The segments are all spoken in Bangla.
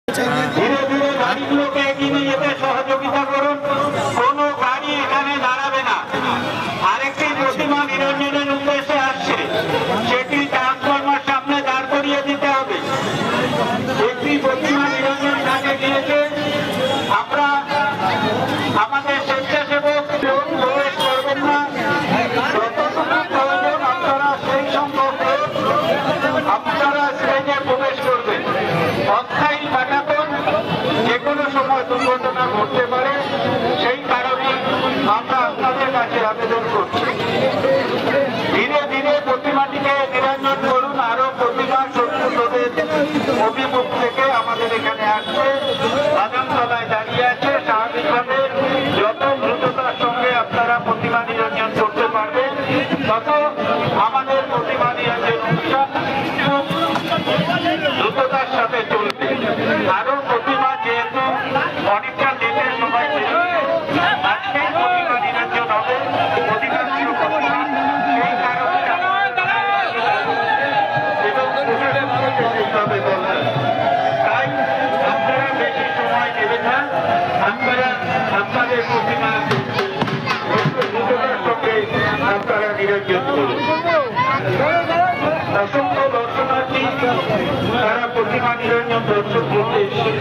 ধীরে ধীরে গাড়িগুলোকে এগিয়ে নিয়ে যেতে সহযোগিতা করুন। কোনো গাড়ি এখানে দাঁড়াবে না। আরেকটি প্রতিমা নিরঞ্জনের উদ্দেশ্যে আসছে, সেটি ট্রান্সফরমার সামনে দাঁড় করিয়ে দিতে হবে। একটি প্রতিমা নিরঞ্জন কাছে গিয়েছে, আমরা আমাদের স্বেচ্ছাসেবক প্রবেশ করবেন না। যতটুকু প্রয়োজন আপনারা সেই সম্পর্কে আপনারা স্টেজে প্রবেশ করবেন। অস্থায়ী পাঠাতন যে কোনো সময় দুর্ঘটনা ঘটতে পারে, সেই কারণে আমরা আপনাদের কাছে আবেদন করছি। ধীরে ধীরে প্রতিমাটিকে নিরঞ্জন করুন। আরো প্রতিমা শত্রু রোডের অভিমুখ থেকে আমাদের এখানে আসছে, বাদামতলায় দাঁড়িয়ে আছে। স্বাভাবিকভাবে যত দ্রুততার সঙ্গে আপনারা প্রতিমা নিরঞ্জন করতে পারবেন, তত আমাদের প্রতিমা নিরঞ্জন অনুষ্ঠান দ্রুততার সাথে চলবে। আরো প্রতিমা যেহেতু অনেকটা লেটের সময় আজকে প্রতিমা নিরঞ্জন হবে, অধিকাংশ প্রতিমা সেই কারণে তাই আপনারা বেশি সময় নেবেন না। আপনারা আপনাদের প্রতিমা দ্রুততার সঙ্গে আপনারা নিরঞ্জন করুন। অসংখ্য দর্শনার্থী তারা প্রতিমা নিরঞ্জন দর্শন করতে এসেছে।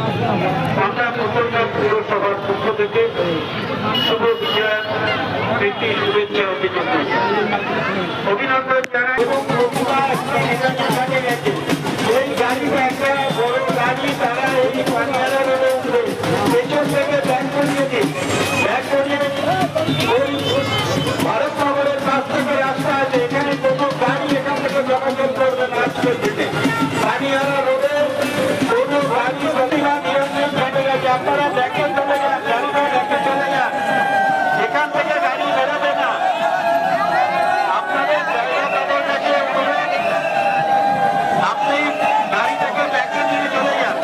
আমরা প্রথমে পুরসভার পক্ষ থেকে শুভ বিজয়ার প্রীতি শুভেচ্ছা অভিনন্দন জানাই। এবং প্রতিমা নিরঞ্জনে গেছে এই গাড়িটা একটা বড় গাড়ি, তারা এই পানিয়ালা রোডে উঠবে, পেছন থেকে ব্যাগ করিয়ে দিন। ব্যাগ করিয়ে ওই ভারতনগরের কাছ থেকে রাস্তা আছে, এখানে কোনো গাড়ি এখান থেকে চলাচল করবে না। আজকের দিনে পানিয়ালা রোডে কোনো গাড়ি প্রতিমা নিরঞ্জন ঘটে গেছে, আপনারা দেখে চলে যান, গাড়িটা দেখে চলে যান, এখান থেকে গাড়ি বেরোবে না। আপনাদের জায়গা তাদের কাছে আপনি গাড়ি থেকে ব্যাগে নিয়ে চলে যান,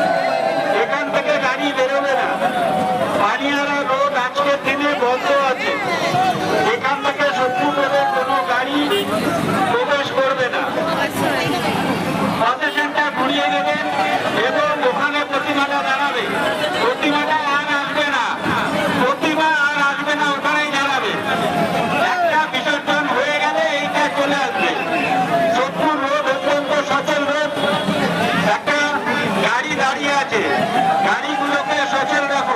এখান থেকে গাড়ি বেরোবে না। পানিয়ালা রোড আজকের দিনে বন্ধ আছে, এখান থেকে শত্রু রোডের কোনো গাড়ি প্রবেশ করবে না। প্রসেশনটা ঘুরিয়ে দেবেন এবং ওখানে প্রতিমাটা দাঁড়াবে। প্রতিমাটা আর আসবে না, প্রতিমা আর আসবে না, ওখানেই দাঁড়াবে। একটা বিসর্জন হয়ে গেলে এইটা চলে আসবে। শত্রু রোড অত্যন্ত সচল রোড, একটা গাড়ি দাঁড়িয়ে আছে, গাড়িগুলোকে সচল রাখো।